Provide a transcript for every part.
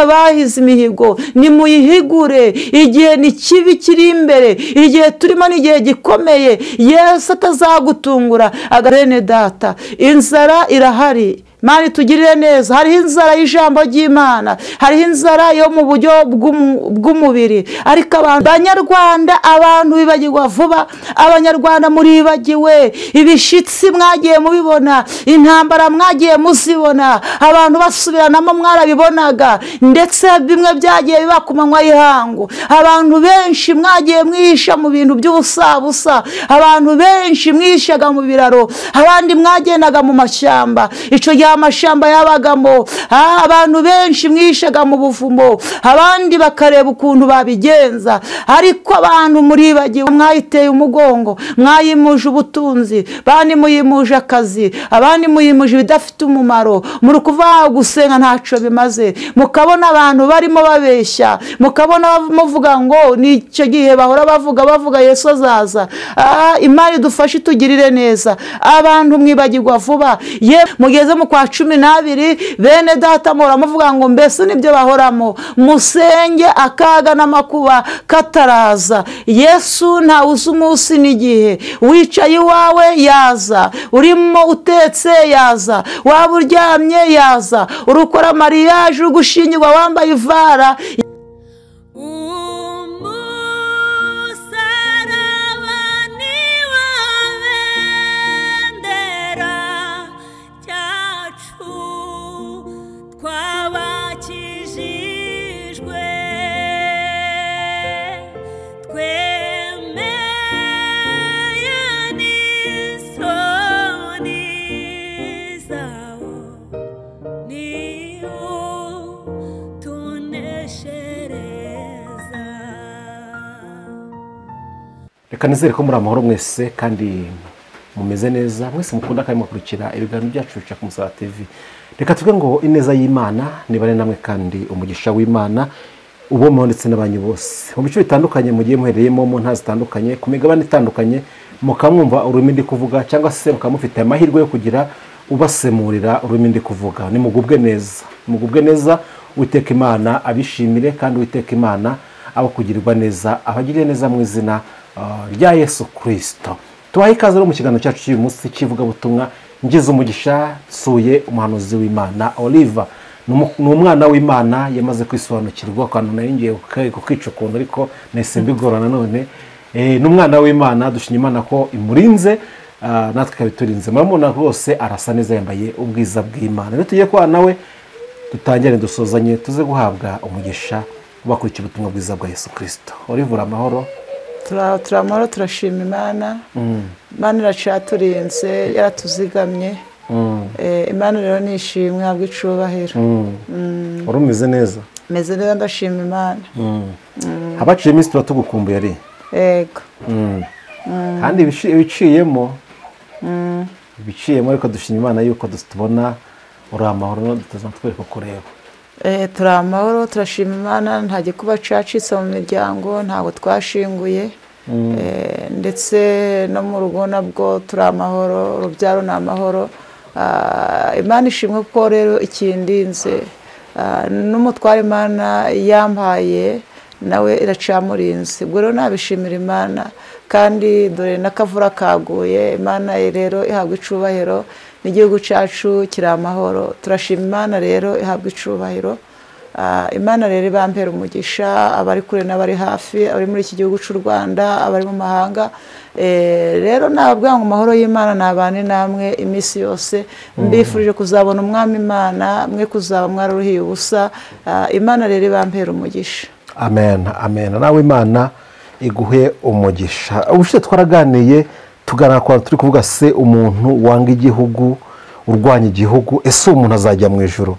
bahize imihigo nimuyihigure, igihe ni kibi kiri imbere, igihe turimo ni igihe gikomeye Yesu atazagutungura. Bene data, inzara irahari, Imana itugirire neza. Hariho inzara y'ijambo ry'Imana, hariho inzara yo mu buryo bw'umubiri, ariko abanyarwanda, abantu bibagirwa vuba. Abanyarwanda muribagiwe ibishitsi mwagiye mubibona, intambara mwagiye muzibona, abantu basubiranamo mwarabibonaga, ndetse bimwe byagiye biba ku manywa y'ihangu. Abantu benshi mwagiye mwihisha mu bintu by'ubusabusa, abantu benshi mwishaga mu biraro, abandi mwagendaga mu mashyamba, icyo gihe amashamba yabagamo, abantu benshi mwishaga mu buvumo, abandi bakareba ukuntu babigenza. Ariko abantu muribagiwe, mwayiteye umugongo, mwayimuje ubutunzi, abandi muyimuje akazi, abandi muyimuje ibidafite umumaro, muri kuvuga gusenga ntacyo bimaze, mukabona abantu barimo babeshya, mukabona muvuga ngo ni icyo gihe bahora bavuga Yesu azaza. Imana idufashe itugirire neza. Abantu mwibagirwa vuba, ye mugeze mu kwa 12, bene data muhora muvuga ngo mbese nibyo bahoramo. Musenge akaga n'amakuba kataraza. Yesu ntawuzi umunsi n'igihe, wicaye iwawe yaza, urimo utetse yaza, waba uryamye yaza, urukora mariage, uri gushingirwa wambaye ivara. Reka nizere ko muri amahoro mwese kandi mumeze neza, mwese mukunda kandi mukurikira ibiganiro byacu bica ku Musaraba TV. Reka tuvuge ngo ineza y'Imana nibane namwe kandi umugisha w'Imana ubomeho ndetse n'abanyu bose mu bice bitandukanye mugiye muhereyemo, mu ntazi zitandukanye, ku migabane itandukanye, mukamwumva ururimi ndi kuvuga, cyangwa se mukamufite amahirwe yo kugira ubasemurira ururimi ndi kuvuga. Ni mugubwe neza, Uwiteka Imana abishimire, kandi Uwiteka Imana abakugirirwa neza, abagiriye neza mu izina rya Yesu Kristo. Tubahe ikaze mu kiganiro cyacu cy'uyu munsi kivuga butumwa ngize umugisha suye umuhanuzi w'Imana Oliver. Ni umwana w'Imana yamaze kwisobanukirwa kandi naringiye kukica ukuntu, ariko nahise mbigorana none. Ni umwana w'Imana, dushimye Imana ko imurinze, natwe kabiturinze. Murabona rwose arasa neza, yambaye ubwiza bw'Imana. Rero tugiye kwa nawe dutangire dusozanye, tuze guhabwa umugisha bakurikira ubutumwa bwiza bwa Yesu Kristo. Oliver, amahoro? Turamahoro, turashima Imana. Imana iracaturinze, yaratuzigamye. Imana rero nishimwe, habwe icubahiro. Urumeze neza? Meze neza, ndashima Imana. Habaciye iminsi tuba tugukumbuye ari? Yego. Kandi ibiciyemo ariko dushima Imana yuko tubona uri amahoro, tutazatwereka kureba. Turi amahoro, turashima Imana, nta gikuba cacitse mu miryango, ntabwo twashinguye, ndetse no mu rugo nabwo turi amahoro, urubyaro ni amahoro. Imana ishimwe ko rero ikindinze, n'umutware Imana yampaye nawe iracamurinze. Ubwo rero nabishimira Imana, kandi dore n'akavura kaguye. Imana rero ihabwa icubahiro, n'igihugu cyacu kiri amahoro. Turashima Imana rero ihabwa icubahiro. Imana rero ibampera umugisha, abari kure n'abari hafi, abari muri iki gihugu cy'u Rwanda, abari mu mahanga. Rero nababwira ngo amahoro y'Imana nabane namwe iminsi yose. Mbifurije kuzabona umwami Imana, mwe kuzaba mwararuhiye ubusa. Imana rero ibampera umugisha. Amen, amen. Nawe Imana iguhe umugisha. Ubushize twaraganiye tugana kwa turi kuvuga se umuntu wanga igihugu, urwanya igihugu, ese umuntu azajya mu ijuru?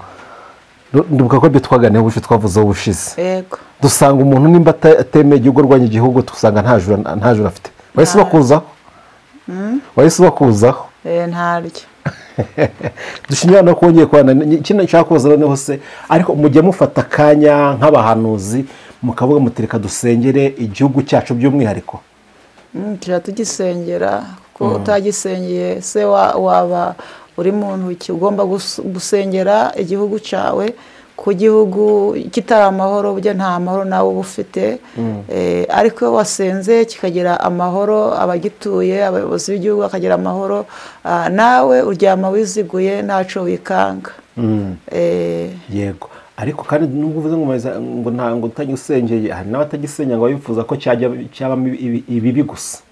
Ndibuka ko twaganiye ubushize twavuze ubushize. Yego. Dusanga umuntu nimba atemeye igihugu, urwanya igihugu, dusanga nta juru afite. Wahise bakuzaho? Wahise bakuzaho? Ntaryo. Dushimira no kongeye kwana ikindi nshaka kubaza noneho se, ariko mujye mufata akanya nk'abahanuzi mukavuga mutereka dusengere igihugu cyacu by'umwihariko. Tujya tugisengera, kuko utagisengeye se waba uri muntu ugomba gusengera igihugu cyawe, ku gihugu kitari amahoro burya nta mahoro nawe uba ufite ariko iyo wasenze kikagira amahoro abagituye abayobozi b'igihugu bakagira amahoro nawe uryama wiziguye ntacyo wikanga yego ariko kandi nubwo uvuze ngo ntabwo utagisengeye hari n'abatagisenya ngo bifuza ko cyabamo ibibi gusa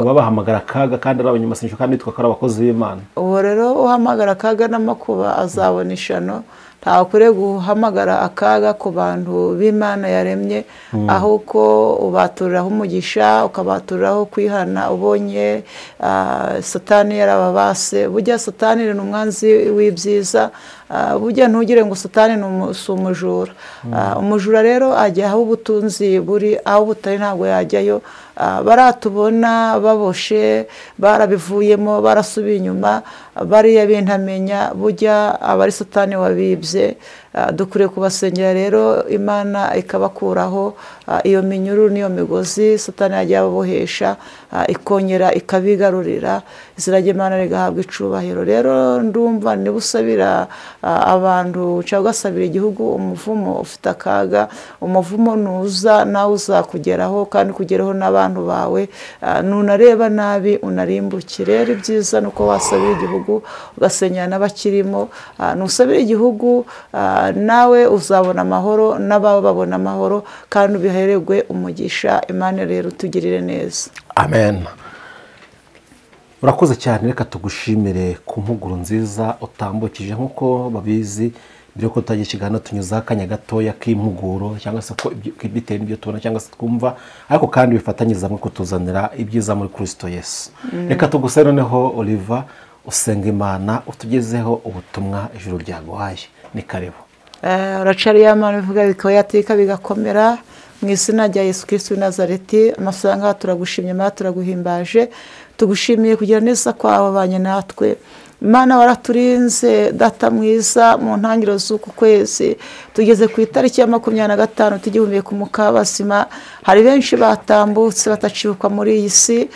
babahamagara akaga kandi ari abanyamasengesho kandi bitwa ko ari abakozi b'Imana. ubu rero uhamagara akaga n'amakuba azabona ishano ntakwiriye guhamagara akaga ku bantu b'Imana yaremye ahubwo ubaturiraho umugisha ukabaturiraho kwihana ubonye satani yarababase burya satani ni umwanzi w'ibyiza burya ntugire ngo satani si umujura umujura rero ajya aho ubutunzi buri aho butari ntabwo yajyayo baratubona baboshe barabivuyemo barasubiye inyuma bariya bintamenya burya abari satani wabibye dukwiye kubasengera rero Imana ikabakuraho iyo minyururu n'iyo migozi satani yajya ababohesha ikongera ikabigarurira izina ry'Imana rigahabwa icubahiro. rero ndumva niba usabira abantu cyangwa ugasabira igihugu umuvumo ufite akaga umuvumo nuza nawe uzakugeraho kandi kugeraho n'abantu bawe nunareba nabi unarimbukire. rero ibyiza ni uko wasabira igihugu ugasenyera n'abakirimo nusabira igihugu nawe uzabona amahoro n'abawe babona amahoro kandi ubihererwe umugisha. Imana rero utugirire neza. Amen. Urakoze cyane, reka tugushimire ku mpuguro nziza utambukije nk'uko babizi mbere ko tutagiye ikiganiro tunyuzaho akanya gatoya k'impuguro cyangwa se ko bitewe n'ibyo tubona cyangwa se twumva ariko kandi bifatanyiriza hamwe kutuzanira ibyiza muri Kristo Yesu. Reka tugusabe noneho Oliva usenga Imana utugezeho ubutumwa ijuru ryaguhaye. Ni karibu. Uracari y'Imana bivuga bikayatika bigakomera mu izina rya Yesu Kristo w'i Nazareti. Amafaranga turagushimye Imana turaguhimbaje tugushimiye kugira neza kwawe abanye natwe Imana waraturinze data mwiza mu ntangiriro z'uku kwezi tugeze ku itariki ya 25 tugihumye ku mukabasima. hari benshi batambutse batacibuka muri iyi si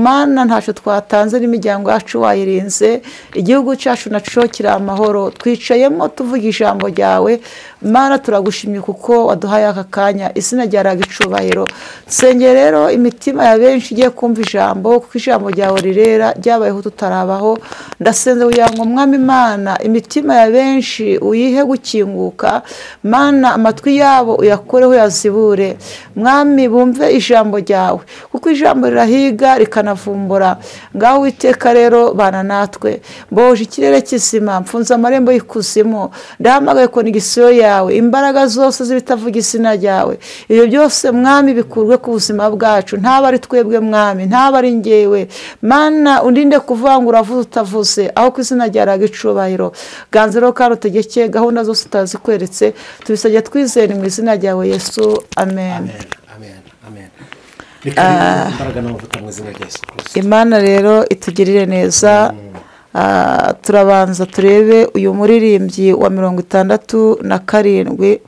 Mana ntacyo twatanze n'imiryango yacu wayirinze igihugu cyacu naco kiri amahoro twicayemo tuvuga ijambo ryawe Mana turagushimye kuko waduhaye aka kanya izina ryaraga icubahiro. Senge rero imitima ya benshi igiye kumva ijambo kuko ijambo ryawe rirera ryabayeho tutarabaho ndasenze kugira ngo Mwami Imana imitima ya benshi uyihe gukinguka Mana amatwi yabo uyakoreho yazibure Mwami bumve ijambo ryawe kuko ijambo rirahiga rikanavumbura. Ngaho Uwiteka rero bana natwe mboje ikirere kizima mfunza amarembo y'ikuzimu ndahamagaye ko nigisiyo yawe imbaraga zose zibitavuga izina ryawe ibyo byose Mwami bikurwe ku buzima bwacu ntaba ari twebwe Mwami ntaba ari ngewe Mana undinde kuvangura vuze utavuze aho ku izina ryaraga icubahiro. Ganzero kandi utegeke gahunda zose utazikweretse tubisajya twizera mu izina ryawe Yesu. Amen. Imana rero itugirire neza. Turabanza turebe uyu muririmbyi wa 67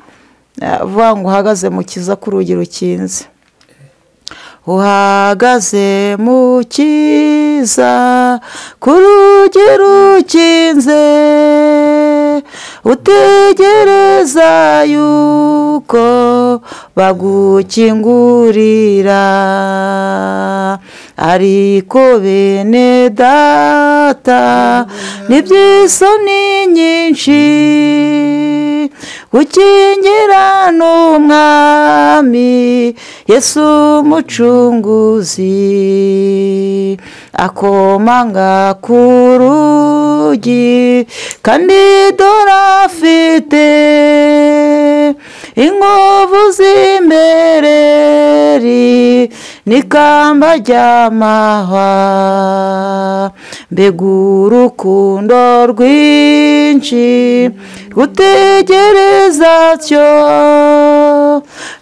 vuga ngo uhagaze mu kiza ku rugi rukinze. Uhagaze mu kiza ku rugi rukinze utegereza yuko bagukingurira ariko bene data n'iby'isoni nyinshi gukingira n'Umwami Yesu Mucunguzi akomanga ku rugi kandi dorafite inkovu z'imbereri n'ikamba ry'amahwa mbega urukundo rwinshi gutegereza cyo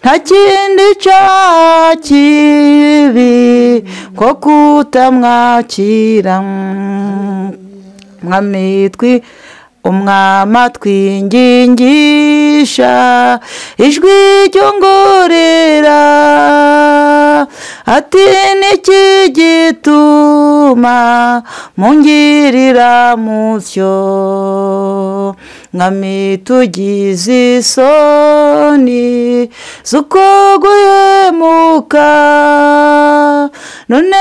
nta kindi cyaha kibi ko kutamwakira Umwami twingingisha ijwi ryongorera ati niki gituma mungirira mutyo mwami tugize isoni z'uko guhemuka, none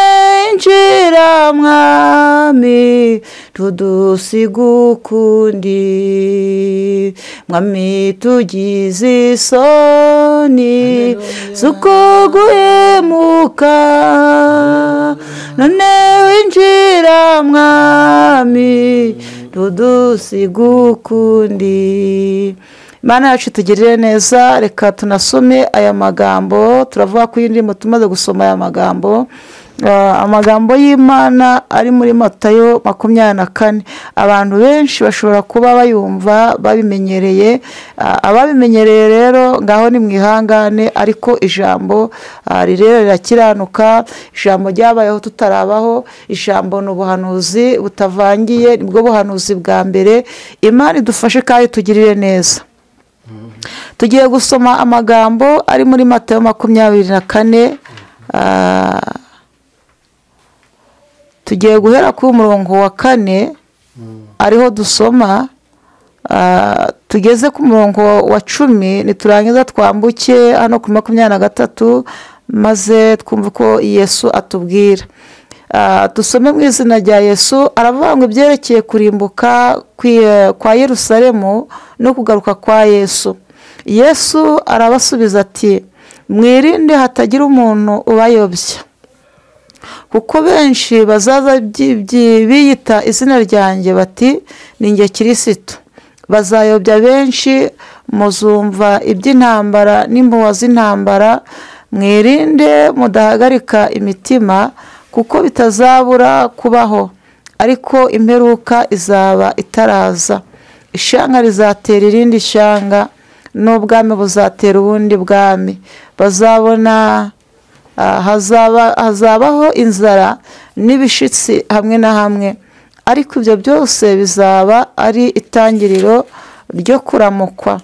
injira mwami tudusiga ukundi, mwami tugize isoni z'uko guhemuka, none winjira mwami tudusiga ukundi. Imana yacu tugirire neza. Reka tunasome aya magambo. Turavuga ku yindi tumaze gusoma aya magambo, amagambo y'Imana ari muri Matayo 24. Abantu benshi bashobora kuba bayumva babimenyereye, ababimenyereye rero ngaho ni mwihangane, ariko ijambo rirero rirakiranuka, ijambo ryabayeho tutarabaho, ijambo n'ubuhanuzi butavangiye, nibwo buhanuzi bwa mbere. Imana idufashe kandi tugirire neza. Tugiye gusoma amagambo ari muri Matayo 24. Tugiye guhera ku murongo wa 4 ariho dusoma, tugeze ku murongo wa 10, niturangiza twambuke hano ku 23 maze twumve ko Yesu atubwira. Dusome mu izina rya Yesu. Aravuga ngo ibyerekeye kurimbuka kwa Yerusalemu no kugaruka kwa Yesu. Yesu arabasubiza ati, mwirinde hatagira umuntu ubayobya, kuko benshi bazaza biyita izina ryanjye bati ni njye Kristo. Bazayobya benshi. Muzumva iby'intambara n'impuha z'intambara. Mwirinde mudahagarika imitima, kuko bitazabura kubaho, ariko imperuka izaba itaraza. Ishyanga rizatera irindi shyanga, n'ubwami buzatera ubundi bwami. Bazabona hazabaho inzara n'ibishitsi hamwe na hamwe, ariko ibyo byose bizaba ari itangiriro ryo kuramukwa.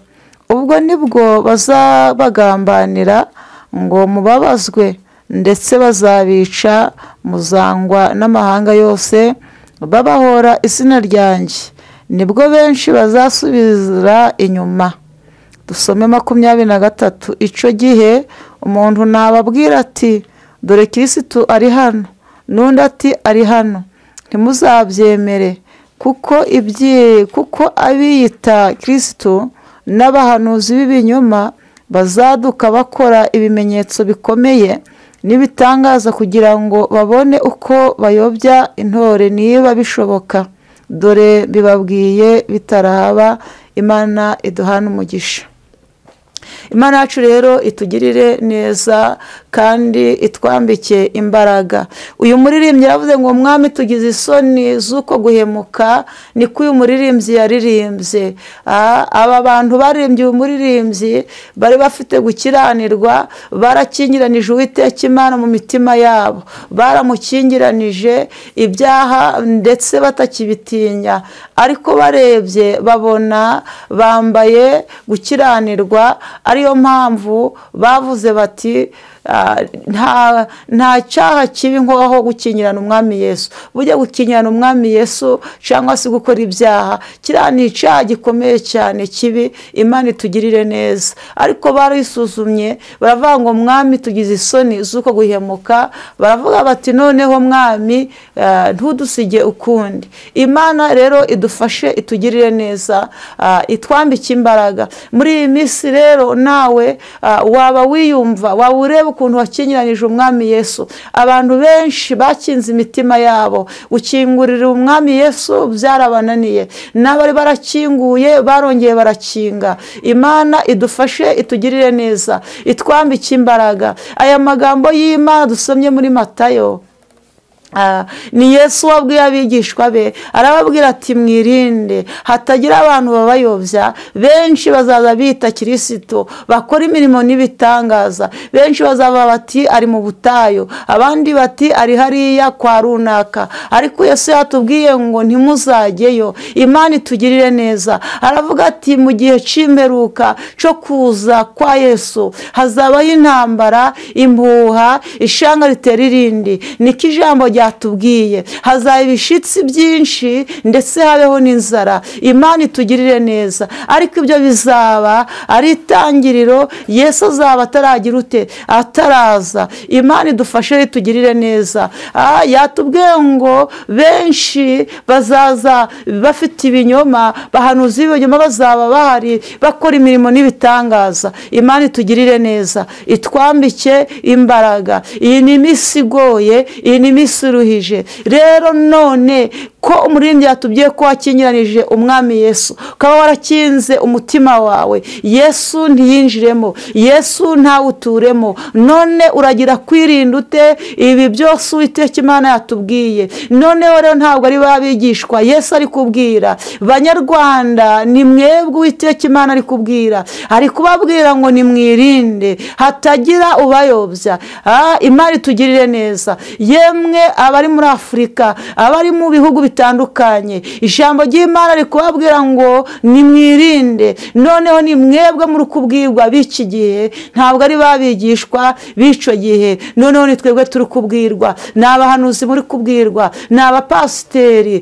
Ubwo nibwo bazabagambanira ngo mubabazwe, ndetse bazabica. Muzangwa n'amahanga yose babahora izina ryanjye, nibwo benshi bazasubira inyuma. Dusome 23. Icyo gihe umuntu nababwira ati, dore Kristo ari hano, n'undi ati ari hano, ntimuzabyemere, kuko abiyita Kristo n'abahanuzi b'ibinyoma bazaduka bakora ibimenyetso bikomeye n'ibitangaza kugira ngo babone uko bayobya intore niba bishoboka. Dore bibabwiye bitarahaba. Imana iduhana umugisha. Imana yacu rero itugirire neza kandi itwambike imbaraga. Uyu muririmbyi yavuze ngo mwami tugize isoni z'uko guhemuka, niko uyu muririmbyi yaririmbye. Aba bantu baririmbye uyu muririmbyi bari bafite gukiranirwa, barakingiranije Uwiteka Imana mu mitima yabo, baramukingiranije ibyaha ndetse batakibitinya, ariko barebye babona bambaye gukiranirwa. Ariyo mpamvu bavuze bati nta cyaha kibi nko gukingirana umwami Yesu. Burya gukingirana umwami Yesu cyangwa se gukora ibyaha, kiriya ni icyaha gikomeye cyane kibi. Imana itugirire neza. Ariko barisuzumye baravuga ngo mwami tugize isoni z'uko guhemuka. Baravuga bati noneho mwami ntudusige ukundi. Imana rero idufashe itugirire neza, itwambike imbaraga. Muri iyi minsi rero nawe waba wiyumva, waba ureba ukuntu wakingiranije umwami Yesu. Abantu benshi bakinze imitima yabo. Gukingurira umwami Yesu byarabananiye. N'abari barakinguye barongeye barakinga. Imana idufashe itugirire neza, itwambike imbaraga. Aya magambo y'Imana dusomye muri Matayo, ni Yesu wabwiye abigishwa be, arababwira ati mwirinde hatagira abantu babayobya. Benshi bazaza bita Kristo, bakora imirimo n'ibitangaza. Benshi bazaba bati ari mu butayu, abandi bati ari hariya kwa runaka, ariko Yesu yatubwiye ngo ntimuzajyeyo. Imana itugirire neza. Aravuga ati mu gihe cy'imperuka cyo kuza kwa Yesu hazabaho intambara, impuha, ishyanga ritera irindi. Niko ijambo rya ryatubwiye hazaba ibishitsi byinshi ndetse habeho n'inzara. Imana itugirire neza, ariko ibyo bizaba ari itangiriro. Yesu azaba ataragira ute? Ataraza. Imana idufashe itugirire neza. Yatubwiye ngo benshi bazaza bafite ibinyoma, bahanuzi b'ibinyoma bazaba bahari bakora imirimo n'ibitangaza. Imana itugirire neza, itwambike imbaraga. Iyi ni iminsi igoye, iyi ni iminsi iruhije. Rero none ko umuririmbyi yatubwiye ko wakingiranije umwami Yesu, ukaba warakinze umutima wawe, Yesu ntiyinjiremo, Yesu ntawuturemo, none uragira kwirinda ute ibi byose Uwiteka Imana yatubwiye? Noneho rero ntabwo ari babigishwa Yesu ari kubwira. Banyarwanda, ni mwebwe Uwiteka Imana ari kubwira, ari kubabwira ngo nimwirinde hatagira ubayobya. Imana itugirire neza. Yemwe abari muri Afurika, abari mu bihugu bitandukanye, ijambo ry'Imana rikubabwira ngo nimwirinde. Noneho ni mwebwe muri kubwirwa b'iki gihe, ntabwo ari babigishwa b'ico gihe. Noneho ni twebwe turi kubwirwa, ni abahanuzi muri kubwirwa, ni abapasiteri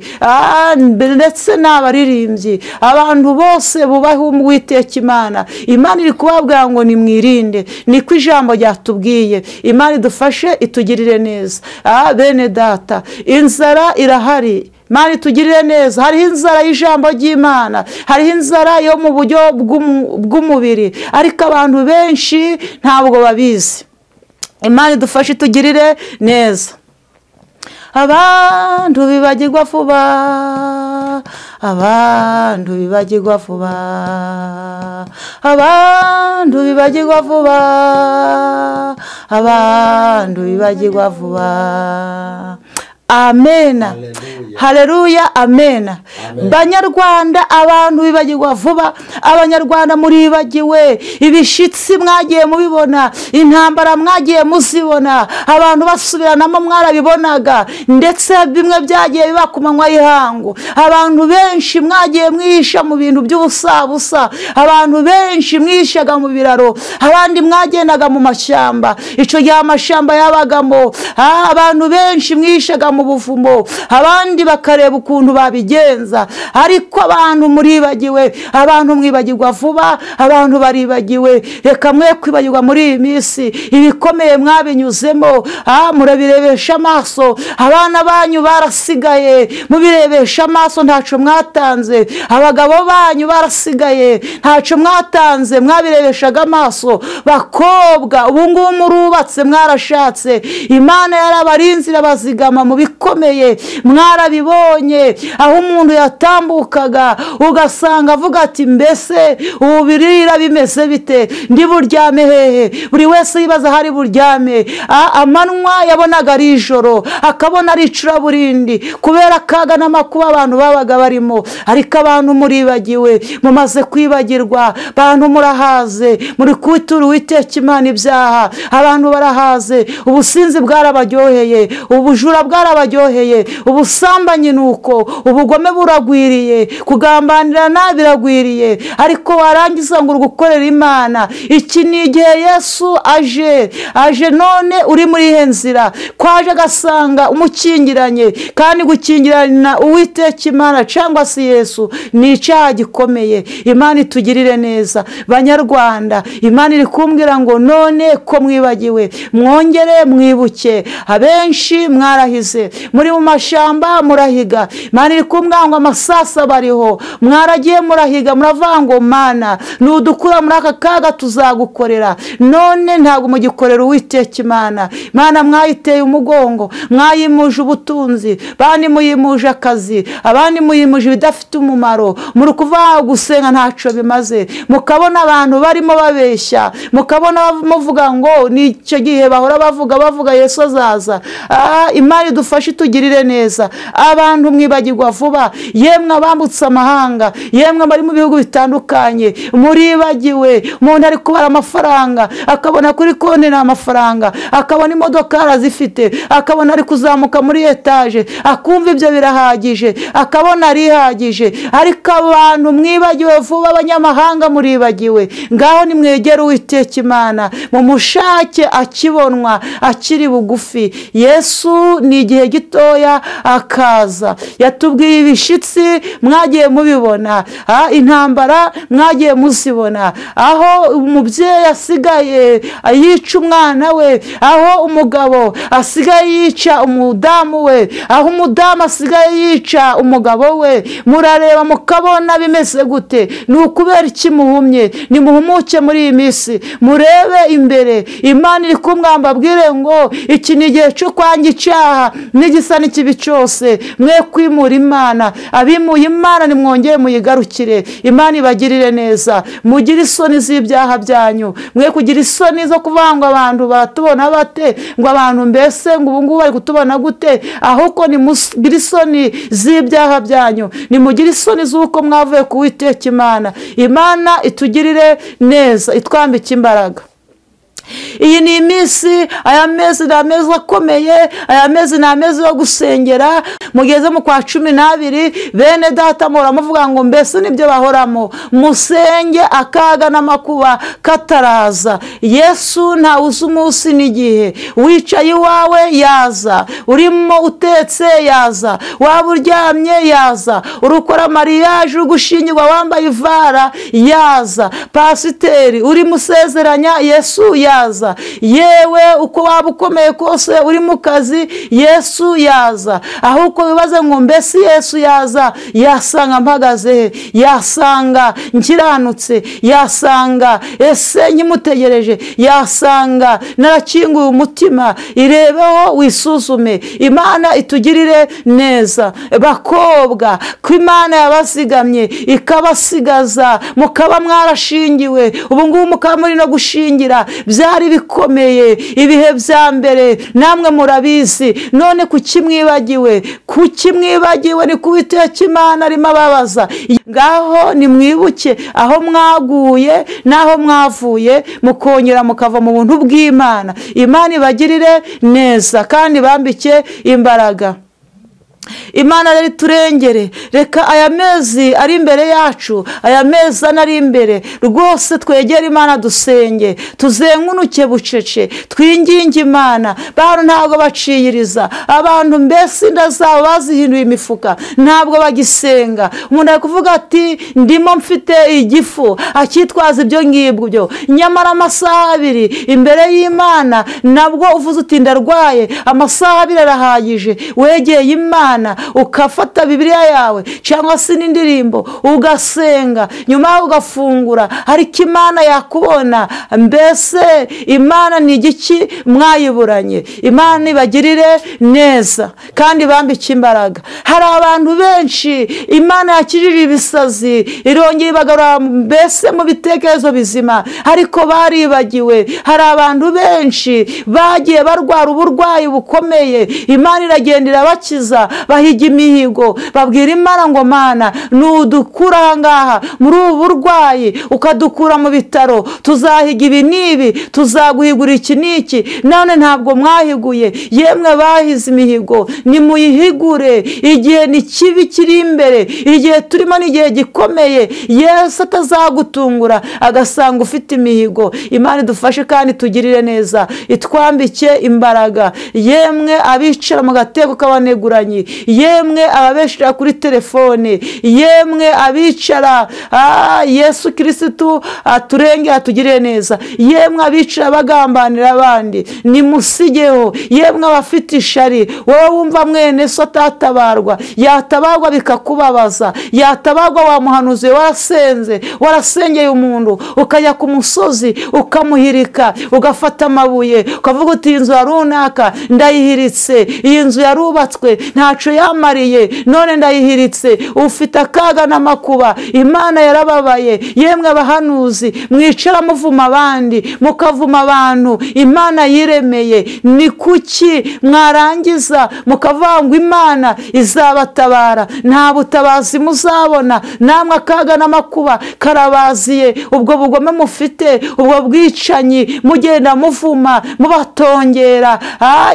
ndetse n'abaririmbyi, abantu bose bubahe Uwiteka Imana. Imana iri kubabwira ngo nimwirinde, niko ijambo ryatubwiye. Imana idufashe itugirire neza. Bene data, inzara irahari. Imana itugirire neza. Hariho inzara y'ijambo ry'Imana, hariho inzara yo mu buryo bw'umubiri, ariko abantu benshi ntabwo babizi. Imana idufashe itugirire neza. Abantu bibagirwa vuba, abantu bibagirwa vuba, abantu bibagirwa vuba, abantu bibagirwa vuba. Amena. Haleluya. Amena. Banyarwanda, abantu bibagirwa vuba. Abanyarwanda muribagiwe ibishitsi mwagiye mubibona, intambara mwagiye muzibona, abantu basubiranamo mwarabibonaga, ndetse bimwe byagiye biba ku manywa y'ihangu. Abantu benshi mwagiye mwihisha mu bintu by'ubusabusa, abantu benshi mwihishaga mu biraro, abandi mwagendaga mu mashyamba. Ico gihe amashamba yabagamo, abantu benshi mwihishaga mu buvumo, abandi bakareba ukuntu babigenza. Ariko abantu muribagiwe, abantu mwibagirwa vuba, abantu baribagiwe. Reka mwe kwibagirwa muri iyi minsi ibikomeye mwabinyuzemo, murabirebesha amaso. Abana banyu barasigaye, mubirebesha amaso, ntaco mwatanze. Abagabo banyu barasigaye, ntaco mwatanze, mwabirebeshaga amaso. Bakobwa, ubu ngubu murubatse, mwarashatse, Imana yarabarinze irabazigama mu bikomeye, mwarabibonye. Aho umuntu yatambukaga ugasanga avuga ati mbese ubu birira bimeze bite, ndi buryame hehe? Buri wese yibaza hari buryame. Amanywa yabonaga ari ijoro, akabona ari icuraburindi kubera akaga n'amakuba abantu babaga barimo. Ariko abantu muribagiwe, mumaze kwibagirwa. Abantu murahaze, muri kwitura Uwiteka Imana ibyaha. Abantu barahaze, ubusinzi bwarabaryoheye, ubujura bwarabaryoheye, ubusambanyi nuko, ubugome buragwiriye, kugambanirana biragwiriye. Ariko warangiza ngo gukorera Imana. Iki ni igihe Yesu aje none uri muri ihe nzira, kwaje agasanga umukingiranye, kandi gukingirana Uwiteka Imana cyangwa se Yesu ni icyaha gikomeye. Imana itugirire neza. Banyarwanda, Imana iri kumbwira ngo none ko mwibagiwe, mwongere mwibuke. Abenshi mwarahize, muri mu mashamba murahiga. Imana iri kumbwira ngo amasasa bariho, mwaragiye murahiga, muravuga ngo Mana nudukura muri aka kaga tuzagukorera. None ntabwo mugikorera Uwiteka Imana. Imana mwayiteye umugongo, mwayimuje ubutunzi, bandi muyimuje akazi, abandi muyimuje ibidafite umumaro. Muri kuvuga gusenga ntaco bimaze, mukabona abantu barimo babeshya, mukabona muvuga ngo nicyo gihe bahora bavuga Yesu azaza. Imana idufashe itugirire neza. abantu mwibagirwa vuba, yemwe abambutse amahanga, yemwe bari mu bihugu bitandukanye muribagiwe. Umuntu ari kubara amafaranga akabona kuri konti nta mafaranga, akabona imodoka arazifite, akabona ari kuzamuka muri etaje, akumva ibyo birahagije, akabona arihagije. Ariko abantu mwibagiwe vuba, abanyamahanga muribagiwe. Ngaho nimwegere Uwiteka Imana, mumushake akibonwa, akiri bugufi. Yesu ni igihe gitoya akaza. Yatubwiye ibishitsi mwagiye mubibona, intambara mwagiye muzibona, aho umubyeyi asigaye yica umwana we, aho umugabo asigaye yica umudamu we, aho umudamu asigaye yica umugabo we. Murareba mukabona bimeze gute? Ni ukubera iki muhumye? Nimuhumuke muri iyi minsi, murebe imbere. Imana iri kumwamba abwire ngo iki ni igihe cyo kwanga icyaha n'igisa n'ikibi cyose. Mwe kwimura Imana, abimuye Imana nimwongere muyigarukire. Imana ibagirire neza, mugire isoni z'ibyaha byanyu, mwe kugira isoni zo kuvuga ngo abantu baratubona bate, ngo abantu mbese ngo ubu ngubu bari kutubona gute. Ahubwo nimugire isoni z'ibyaha byanyu, nimugire isoni z'uko mwavuye ku Uwiteka Imana. Imana itugirire neza, itwambike imbaraga. Iyi ni iminsi, aya mezi ni amezi akomeye, aya mezi ni amezi yo gusengera. Mugeze mu kwa 12, bene data muhora muvuga ngo mbese nibyo bahoramo. Musenge akaga n'amakuba kataraza. Yesu ntawuzi umunsi n'igihe. Wicaye iwawe yaza, urimo utetse yaza, waba uryamye yaza, urukora mariage ugushingirwa wambaye ivara yaza, pasiteri uri musezeranya Yesu yaza, yewe uko waba ukomeye kose uri mu kazi Yesu yaza. Ahubwo bibaze ngo mbese Yesu yaza, yasanga mpagaze, yasanga nkiranutse, yasanga ese nkimutegereje, yasanga narakinguye umutima. Irebeho wisuzume. Imana itugirire neza. Bakobwa, ko Imana yabasigamye ikabasigaza, mukaba mwarashingiwe, ubu ngubu mukaba muri no gushingira. Byari bikomeye ibihe bya mbere, namwe murabizi. None kuki mwibagiwe? Kuki mwibagiwe? Ni Uwiteka Imana arimo ababaza. Ngaho nimwibuke aho mwaguye n'aho mwavuye, mukongera mukava mu buntu bw'Imana. Imana ibagirire neza kandi bambike imbaraga. Imana rero turengere. Reka aya mezi ari imbere yacu, aya mezi ari imbere rwose, twegere Imana dusenge, tuzengunuke bucece, twinginge Imana. Bantu ntabwo baciyiriza, abantu mbese inda zabo bazihinduye imifuka, ntabwo bagisenga. Umuntu ari kuvuga ati ndimo mfite igifu, akitwaza ibyo ngibyo, nyamara amasaha 2 imbere y'Imana nabwo uvuze uti ndarwaye, amasaha 2 arahagije. Wegeye Imana ukafata Bibiliya yawe cyangwa se n'indirimbo ugasenga, nyuma ugafungura. Ariko Imana yakubona. Mbese Imana ni igiki mwayiburanye? Imana ibagirire neza kandi bambike imbaraga. Hari abantu benshi Imana yakijije ibisazi, irongera ibagarura mbese mu bitekerezo bizima, ariko baribagiwe. Hari abantu benshi bagiye barwara uburwayi bukomeye, Imana iragenda irabakiza, bahiga imihigo, babwira Imana ngo Mana nudukura ahangaha muri ubu burwayi, ukadukura mu bitaro, tuzahiga ibi n'ibi, tuzaguhigura iki n'iki. None ntabwo mwahiguye. Yemwe bahize imihigo, nimuyihigure. Igihe ni kibi kiri imbere, igihe turimo ni igihe gikomeye. Yesu atazagutungura agasanga ufite imihigo. Imana idufashe kandi tugirire neza, itwambike imbaraga. Yemwe abicara mu gateko k'abaneguranye, yemwe ababeshera kuri telefone, yemwe abicara Yesu Kristo aturenge atugirire neza, yemwe abicara bagambanira abandi nimusigeho. Yemwe abafite ishari, wowe wumva mwene so atatabarwa, yatabarwa bikakubabaza, yatabarwa wamuhanuze, warasenze, warasengeye umuntu, ukajya ku musozi ukamuhirika, ugafata amabuye ukavuga uti inzu ya runaka ndayihiritse, iyi nzu yarubatswe nta ntaco yamariye none ndayihiritse. Ufite akaga n'amakuba, Imana yarababaye. Yemwe abahanuzi mwicara muvuma abandi, mukavuma abantu Imana yiremeye, ni kuki mwarangiza mukavuga ngo Imana izabatabara? Nta butabazi muzabona. Namwe akaga n'amakuba karabaziye, ubwo bugome mufite, ubwo bwicanyi mugenda muvuma mubatongera.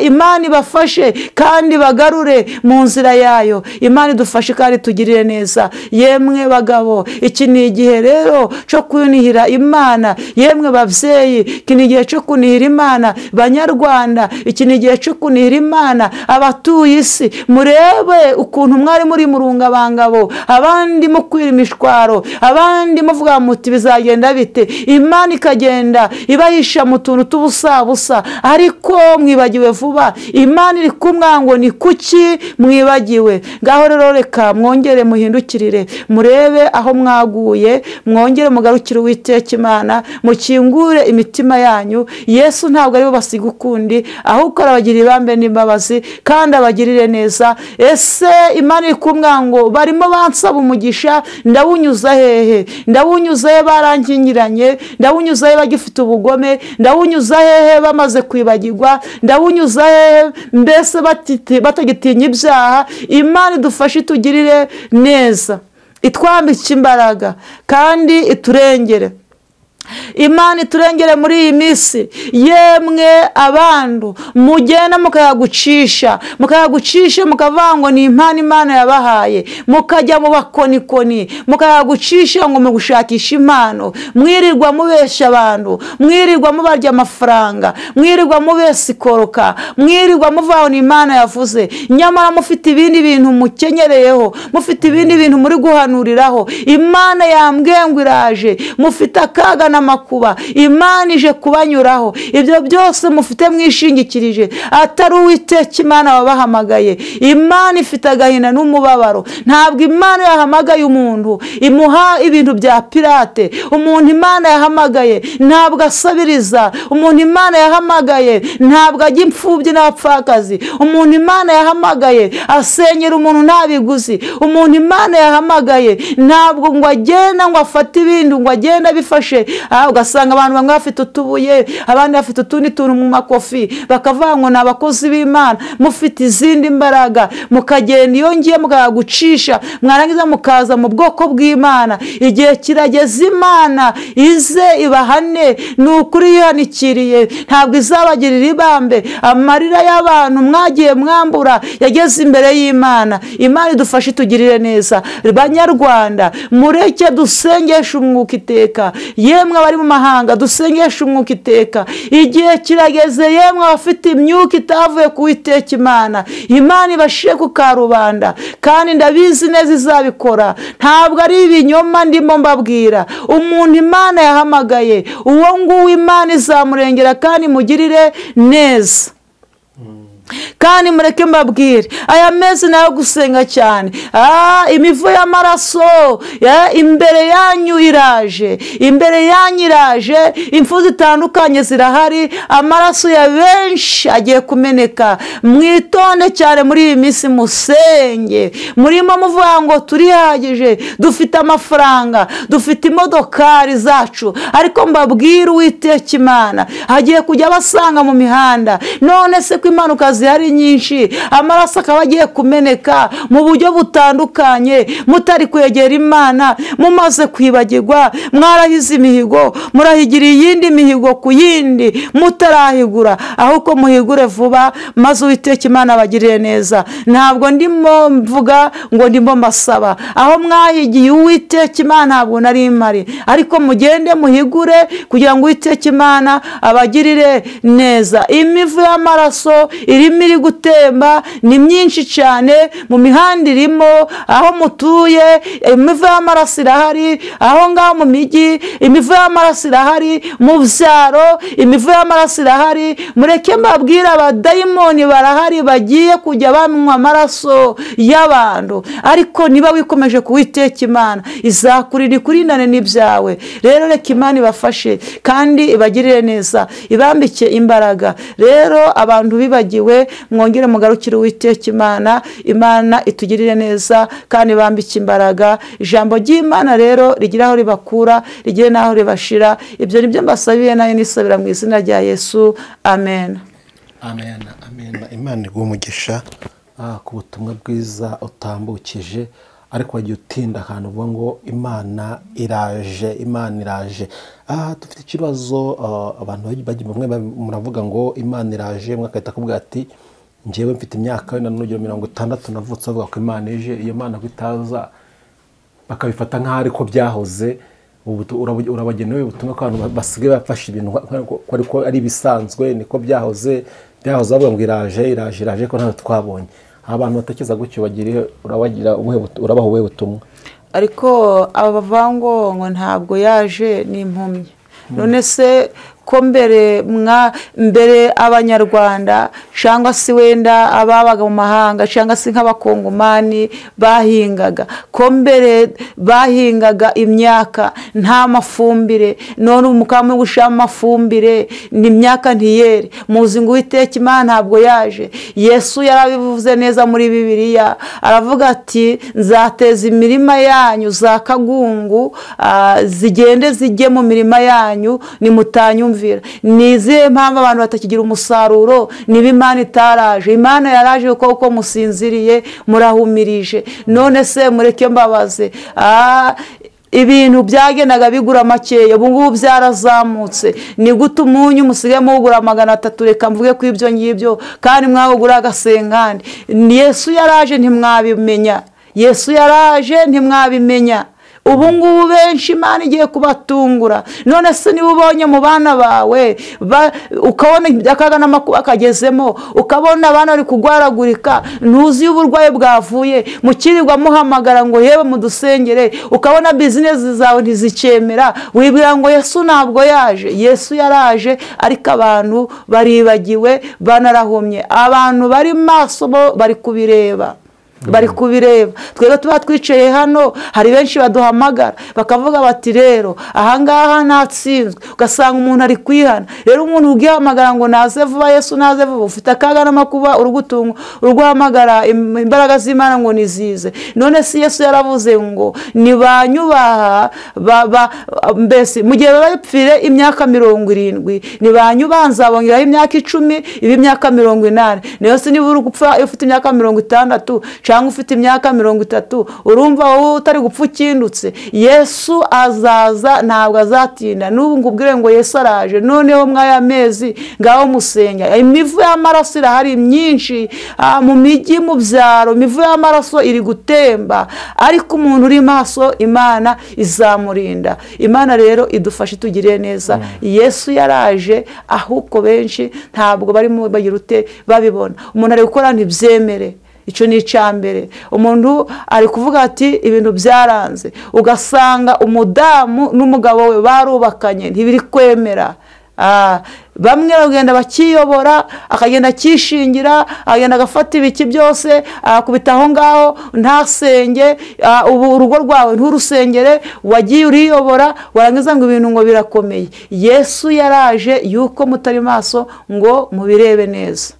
Imana ibafashe kandi bagarure mu nzira yayo. Imana idufashe kandi tugirire neza. Yemwe bagabo, iki ni igihe rero cyo kunihira Imana. Yemwe babyeyi, iki ni igihe cyo kunihira Imana. Banyarwanda, iki ni igihe cyo kunihira Imana. Abatuye isi, murebe ukuntu mwari muri murungabangabo, abandi mukwira imishwaro, abandi muvuga muti bizagenda bite. Imana ikagenda ibahisha mu tuntu tubusabusa, ariko mwibagiwe vuba. Imana iri kumwe ngo ni kuki mwibagiwe? Ngaho rero reka mwongere muhindukirire, murebe aho mwaguye, mwongere mugarukire Uwiteka Imana, mukingure imitima yanyu. Yesu ntabwo ari bo basiga ukundi, ahubwo arabagirira ibambe n'imbabazi kandi abagirire neza. Ese Imana iri kumwe ngo barimo bansaba umugisha, ndawunyuza hehe? Ndawunyuza he barankingiranye? Ndawunyuza he bagifite ubugome? Ndawunyuza hehe bamaze kwibagirwa? Ndawunyuza hehe mbese batagitinya ibyaha? Imana idufashe itugirire neza, itwambike imbaraga kandi iturengere. Imana iturengere muri iyi minsi. Yemwe abandu mugenda mukayagucisha mukavuga ngo ni impano Imana yabahaye, mukajya mu bakonikoni mukayagucisha ngo mugushakisha impano. Mwirirwa mubesha abantu, mwirirwa mubarya amafaranga, mwirirwa mubesikoroka, mwirirwa muvuga ni Imana yavuze, nyamara mufite ibindi bintu mukenyereyeho, mufite ibindi bintu muri guhanuriraho. Imana yambwiye ngo iraje, mufite akaga n'amakuba, Imana ije kubanyuraho. Ibyo byose mufite mwishingikirije, atari Uwiteka Imana wabahamagaye. Imana ifite agahinda n'umubabaro. Ntabwo Imana yahamagaye umuntu imuha ibintu bya pirate. Umuntu Imana yahamagaye ntabwo asabiriza. Umuntu Imana yahamagaye ntabwo ajya imfubyi n'abapfakazi. Umuntu Imana yahamagaye asenyera umuntu nta biguzi. Umuntu Imana yahamagaye ntabwo ngo agenda ngo afate ibindi ngo agenda bifashe. Ugasanga abantu bamwe bafite utubuye, abandi bafite utundi tuntu mu makofi, bakavuga ngo ni abakozi b'Imana. Mufite izindi mbaraga, mukagenda iyo ngiye mukagucisha, mwarangiza mukaza mu bwoko bw'Imana. Igihe kirageze Imana ize ibahane, ni ukuri yihanikiriye, ntabwo izabagirira ibambe. Amarira y'abantu mwagiye mwambura yageze imbere y'Imana. Imana idufashe itugirire neza. Banyarwanda, mureke dusengeshe umwuka iteka. Yemwe abari mu mahanga, dusengeshe umwuka iteka. Igihe kirageze yemwe abafite imyuka itavuye ku Uwiteka Imana, Imana ibashire ku karubanda, kandi ndabizi neza izabikora. Ntabwo ari ibinyoma ndimo mbabwira. Umuntu Imana yahamagaye, uwo nguwo Imana izamurengera kandi mugirire neza. Kandi mureke mbabwire, aya mezi nayo gusenga cyane. Imivu y'amaraso imbere yanyu iraje, imbere yanyu iraje. Impfu zitandukanye zirahari, amaraso ya benshi agiye kumeneka. Mwitonde cyane muri iyi minsi, musenge. Murimo muvuga ngo turihagije, dufite amafaranga, dufite imodokari zacu, ariko mbabwire Uwiteka Imana hagiye kujya basanga mu mihanda. None se ko impanuka zihari nyinshi, amaraso akaba agiye kumeneka mu buryo butandukanye, mutari kwegera Imana, mumaze kwibagirwa, mwarahize imihigo, murahigira iyindi mihigo ku yindi mutarahigura. Ahubwo muhigure vuba, maze Uwiteka Imana abagirire neza. Ntabwo ndimo mvuga ngo ndimo mbasaba, aho mwahigiye Uwiteka Imana ntabwo nari imari, ariko mugende muhigure kugira ngo Uwiteka Imana abagirire neza. Imivu y'amaraso irimo iri gutemba ni myinshi cyane mu mihanda irimo, aho mutuye imivu y'amaraso irahari, aho ngaho mu migi imivu y'amaraso irahari, mu byaro imivu y'amaraso irahari. Mureke mbabwire, abadayimoni barahari bagiye kujya banywa amaraso y'abantu, ariko niba wikomeje ku Uwiteka Imana izakurira ikurindane n'ibyawe. Rero reka Imana ibafashe kandi ibagirire neza, ibambike imbaraga. Rero abantu bibagiwe murakenewe, mwongere mugarukire Uwiteka Imana itugirire neza kandi bambike imbaraga. Ijambo ry'Imana rero rigira aho ribakura, rigire n'aho ribashira. Ibyo nibyo mbasabiye, nayo nisabira mu izina rya Yesu, amen. Amen, amen. Imana iguhe umugisha ku butumwa bwiza utambukije, ariko wagiye utinda ahantu uvuga ngo Imana iraje. Dufite ikibazo, abantu bamwe muravuga ngo Imana iraje, mwakahita kuvuga ati njyewe mfite imyaka wenda n'urugero 60 navutse, bavuga ko Imana ije. Iyo Mana kwitaza bakabifata nk'aho ariko byahoze. Urabagenewe ubutumwa ko abantu basigaye bafashe ibintu ko ari bisanzwe, niko byahoze bavuga ngo iraje ko ntawe twabonye. Abantu batekereza gutyo urabaha ubuhe butumwa? Ariko aba bavuga ngo ntabwo yaje ni impumyi. None se ko mbere abanyarwanda cyangwa se wenda ababaga mu mahanga cyangwa se nk'abakongomani bahingaga, ko mbere bahingaga imyaka nta mafumbire, none umukamo gushira amafumbire n'imyaka ntiyere. Muzi ngo Uwiteka Imana ntabwo yaje. Yesu yarabivuze neza muri Bibiliya, aravuga ati nzateza imirima yanyu za kagungu zigende zijye mu mirima yanyu nimutanyumvira. Nizihe mpamvu abantu batakigira umusaruro? Niba Imana itaraje. Imana yaraje kuko musinziriye murahumirije. None se mureke mbabaze, ibintu byagenaga bigura makeya, ubu ngubu byarazamutse. Ni gute umunyu musigaye muwugura 300? Reka mvuge ko ibyo ngibyo kandi mwawugura agasenkandi. Yesu yaraje ntimwabimenya. Ubu ngubu benshi Imana igiye kubatungura. None se niba ubonye mu bana bawe ukabona akaga n'amakuba kagezemo, ukabona abana bari kugwaragurika, ntuzi uburwayi bwavuye, mukirirwa muhamagara ngo yewe mudusengere, ukabona bizinesi zawe ntizicemera, wibwira ngo Yesu ntabwo yaje. Yesu yaraje, ariko abantu baribagiwe, banarahumye. Abantu bari maso bo bari kubireba. Twebwe tuba twicaye hano, hari benshi baduhamagara bakavuga bati rero ahangaha natsinzwe, ugasanga umuntu ari kwihana. Rero umuntu ugihamagara ngo naze vuba, Yesu naze vuba, ufite akaga n'amakuba urugutunga, uruguhamagara imbaraga z'Imana ngo nizize. None si Yesu yaravuze ngo nibanyubaha mbese mu gihe bapfire imyaka 70, nibanyubaha nzabongeraho imyaka 10, ibi imyaka 80. Niyo se niba uri gupfa ufite imyaka 60 cyangwa ufite imyaka 30, urumva wowe utari gupfa ukindutse. Yesu azaza, ntabwo azatinda. N'ubu ngubwire ngo Yesu araje. Noneho mwaya mezi ngaho musenya. Imivu y'amaraso irahari myinshi mu mijyi, mu byaro, imivu y'amaraso iri gutemba, ariko umuntu uri maso Imana izamurinda. Imana rero idufashe tugire neza. Yesu yaraje, ahubwo benshi ntabwo barimo bagira ute babibona. Umuntu ari gukora ntibyemere. Icyo ni icyambere. Umuntu ari kuvuga ati ibintu byaranze, ugasanga umudamu n'umugabo we barubakanye ntibiri kwemera. Bamwe bagenda bakiyobora, akagenda kishingira, agenda agafata ibiki byose akubita aho ngaho ntasenge. Ubu urugo rwawe nturusengere, wagiye uriyobora, warangiza ngo ibintu ngo birakomeye. Yesu yaraje yuko mutari maso ngo mubirebe neza.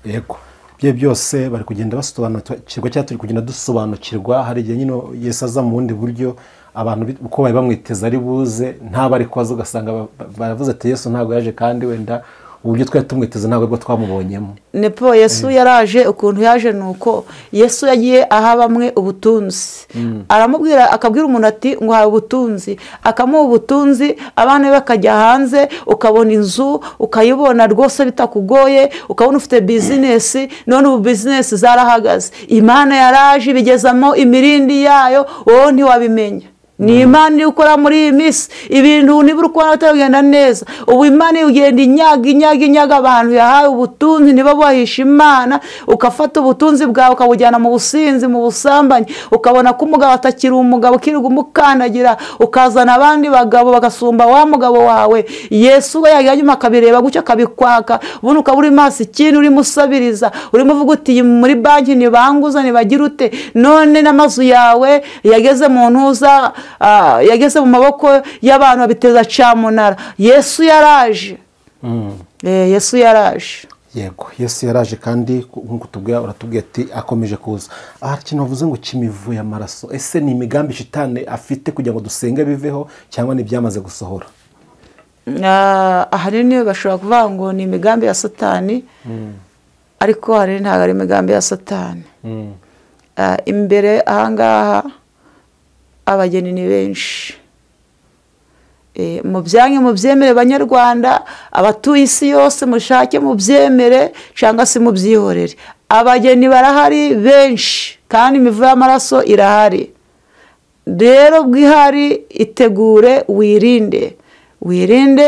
Yego, bye byose bari kugenda basobanukirwa, cyangwa turi kugenda dusobanukirwa. Hari igihe nyine Yesu aza mu bundi buryo, abantu uko bari bamwiteza ari buze ntabari kwaza, ugasanga baravuze ati Yesu ntabwo yaje, kandi wenda uburyo twari tumwiteze ntabwo bwo twamubonyemo. Nepo Yesu yaraje, ukuntu yaje nuko Yesu yagiye aha bamwe ubutunzi. Aramubwira, akabwira umuntu ati ngo hawe ubutunzi, akamuha ubutunzi, abana be bakajya hanze, ukabona inzu ukayibona rwose bitakugoye, ukabona ufite bizinesi. None ubu bizinesi zarahagaze. Imana yaraje bigezamo imirindi yayo, wowe ntiwabimenya. Ni Imana iri gukora muri iyi minsi ibintu nibura uko batagenda neza. Ubu Imana ugenda inyaga abantu yahaye ubutunzi, niba buhisha Imana, ukafata ubutunzi bwawe ukabujyana mu businzi, mu busambanyi, ukabona ko umugabo atakiri umugabo, kirirwa umukandagira, ukazana abandi bagabo bagasumba wa mugabo wawe. Yesu we yanyuma akabireba gutyo akabikwaka, ubundi ukaba uri maso ikintu urimo usabiriza, urimo uvuga uti muri banki nibanguza nibagira ute. None n'amazu yawe yageze mu ntuza, yageze mu maboko y'abantu babiteza cyamunara. Yesu yaraje, Yesu yaraje. yego Yesu yaraje kandi nk'uko uratubwiye ati akomeje kuza. Aha ikintu bavuze ngo kimivuye amaraso, ese ni imigambi shitani afite kugira ngo dusenge biveho cyangwa ni byamaze gusohora? Ahanini bashobora kuvuga ngo ni imigambi ya Satani, ariko hari ntabwo ari imigambi ya Satani. Imbere ahangaha abageni ni benshi, mu byanyu mubyemere banyarwanda, abatuye isi yose mushake mubyemere cyangwa se mubyihorere, abageni barahari benshi kandi imivu y'amaraso irahari. Rero bwihari itegure, wirinde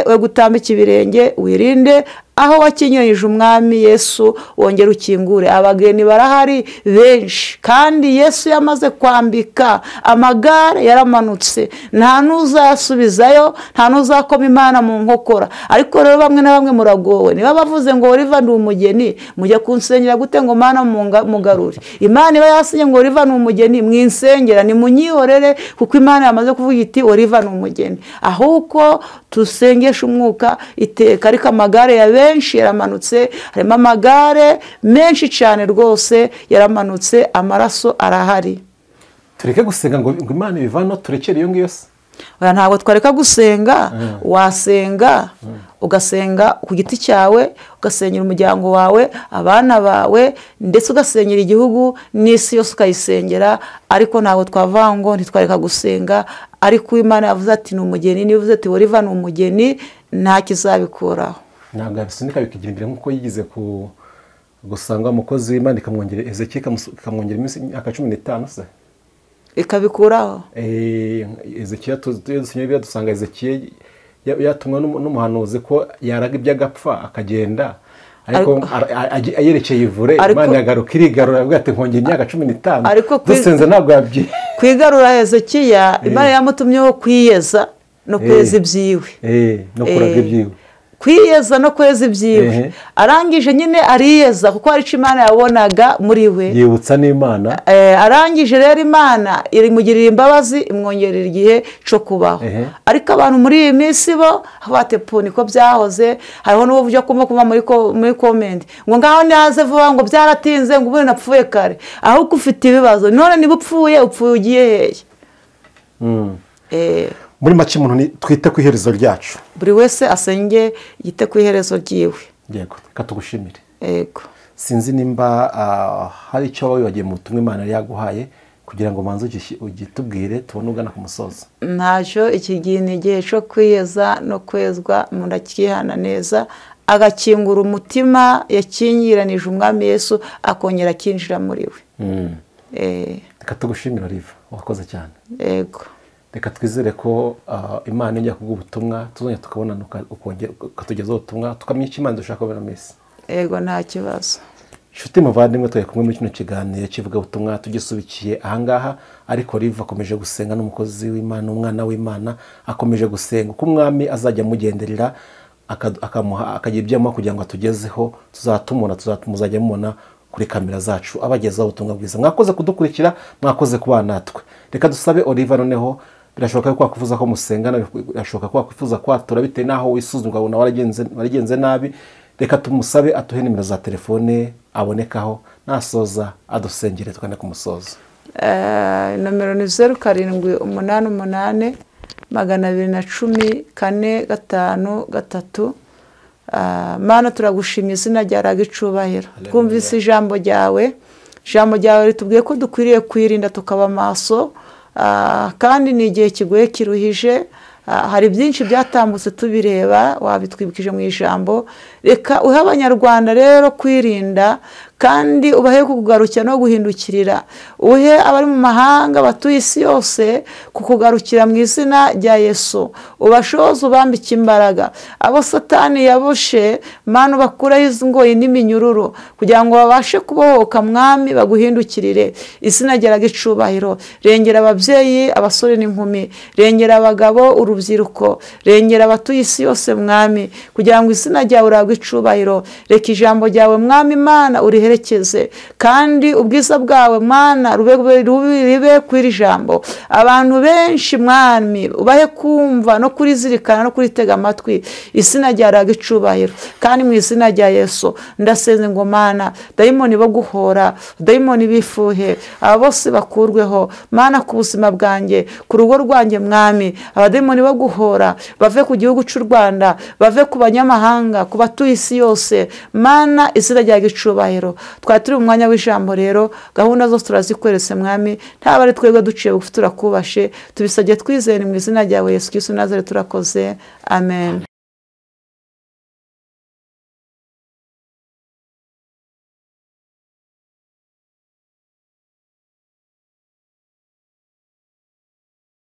we gutambika ibirenge, wirinde aho wakinyurije umwami Yesu wongera ukingure. Abageni barahari benshi kandi Yesu yamaze kwambika amagare, yaramanutse, nta n'uzasubizayo, nta n'uzakoma Imana mu nkokora. Ariko rero bamwe na bamwe muragowe, niba bavuze ngo Oliva ni umugeni, mujya kunsengera gute ngo Mana mugarure? Imana iba yasinye ngo Oliva ni umugeni, mwinsengera nimunyihorere, kuko Imana yamaze kuvuga iti Oliva ni umugeni. Ahubwo tusengesha umwuka iteka. Ariko amagare ya benshi yaramanutse, harimo amagare menshi cyane rwose yaramanutse, amaraso arahari. Tureke gusenga ngo Imana ibivano, turekere iyo ngiyo se? Ntabwo twareka gusenga. Wasenga ugasenga ku giti cyawe, ugasenyera umuryango wawe, abana bawe, ndetse ugasenyera igihugu n'isi yose ukayisengera. Ariko ntabwo twavuga ngo ntitwareka gusenga. Ariko Imana yavuze ati ni umugeni, niba uvuze ati Oliva ni umugeni, nta kizabikuraho. Ntabwo yabisunika bikigira imbere nk'uko yigize gusanga umukozi w'Imana ikamwongera Ezekiya ikamwongera imyaka 15 se ikabikuraho. Ezekiya dusinyira dusanga Ezekiya yatumwa n'umuhanuzi ko yaraga iby'agapfa akagenda, ariko ayerekeye ivure, Imana yagaruka irigarura avuga ati nkongera imyaka 15. Dusenze ntabwo yabye kwigarura Ezekiya. Imana yamutumyeho kwiyeza no kweza ibyiwe, no kuraga ibyiwe, kwiyeza no kweza ibyiwe. Arangije nyine ariyeza kuko hari icyo Imana yabonaga muri we, yibutsa n'Imana. Arangije rero Imana irimugirira imbabazi, imwongerera igihe cyo kubaho. Ariko abantu muri iyi minsi bo batepu niko byahoze. Hariho n'ubu byo kuma muri comment ngo ngaho nyaze vuba ngo byaratinze ngo ubu napfuye kare. Ahubwo ufite ibibazo, none niba upfuye ugiye hehe? Muri make umuntu twite ku iherezo ryacu, buri wese asenge yite ku iherezo ryiwe. Yego, katugushimire. Yego, sinzi nimba hari icyo wibagiye mu butumwa Imana yari yaguhaye kugira ngo manze ugitubwire tubone ugana ku musozo. Ntacyo, iki gihe ni igihe cyo kwiyeza no kwezwa, umuntu akihana neza, agakingura umutima yakingiranije umwami Yesu, akongera akinjira muri we. Katugushimira Oliva, wakoze cyane. Yego, reka twizere ko Imana ijya kuguha ubutumwa, tuzongera tukabonana ukatugezaho ubutumwa, tukamenya icyo Imana dushaka kubera misi. Yego, nta kibazo. Inshuti muvandimwe, turi kumwe muri kino kiganiro kivuga ubutumwa tugisubikiye ahangaha. Ariko Oliva akomeje gusenga n'umukozi w'Imana, umwana w'Imana akomeje gusenga uko umwami azajya amugenderera, akagira ibyo amuha kugira ngo atugezeho, muzajya mubona kuri kamera zacu abagezaho ubutumwa bwiza. Mwakoze kudukurikira, mwakoze kubana natwe. Reka dusabe Oliva noneho, birashoboka ko wakwifuza ko musengana, birashoboka ko wakwifuza kwatura bitewe n'aho wisuzumwa ukabona waragenze nabi. Reka tumusabe atuhe nimero za telefone abonekaho, nasoza adusengere tukane ku musozo. Nomero ni 0788 210 453. Mana turagushimira izina ryawe icubahiro, twumvise ijambo ryawe ritubwiye ko dukwiriye kwirinda tukaba maso, kandi ni igihe kigoye kiruhije. Hari byinshi byatambutse tubireba, wabitwibukije mu ijambo. Reka uhe abanyarwanda rero kwirinda, kandi ubahe kukugarukira no guhindukirira. Uhe abari mu mahanga batuye isi yose kukugarukira mu izina rya Yesu. Ubashoze ubambike imbaraga. Abo Satani yaboshe, Mana ubakureho izi ngoyi n'iminyururu, kugira ngo babashe kubohoka mwami, baguhindukirire. Izina ryawe icubahiro. Rengera ababyeyi, abasore n'inkumi, rengera abagabo, urubyiruko, rengera abatuye isi yose mwami, kugira ngo izina ryawe uragwe icubahiro. Reka ijambo ryawe mwami Imana uri riherekeze kandi ubwiza bwawe Mana ribe kw'iri jambo abantu benshi mwami ubahe kumva no kurizirikana no kuritega amatwi izina ryawe icubahiro kandi mu izina rya Yesu ndasenze ngo Mana dayimoni bo guhora dayimoni bifuhe aba bose bakurweho Mana ku buzima bwanjye ku rugo rwanjye mwami abadayimoni bo guhora bave ku gihugu cy'u Rwanda bave ku banyamahanga ku batuye isi yose Mana izina ryawe icubahiro twaturi mu mwanya w'ijambo rero gahunda zose turazikweretse mwami nta bari twebwe duciye bugufi turakubashe tubisabye twizeye mu izina ryawe Yesu Kristo Nazareti turakoze amen.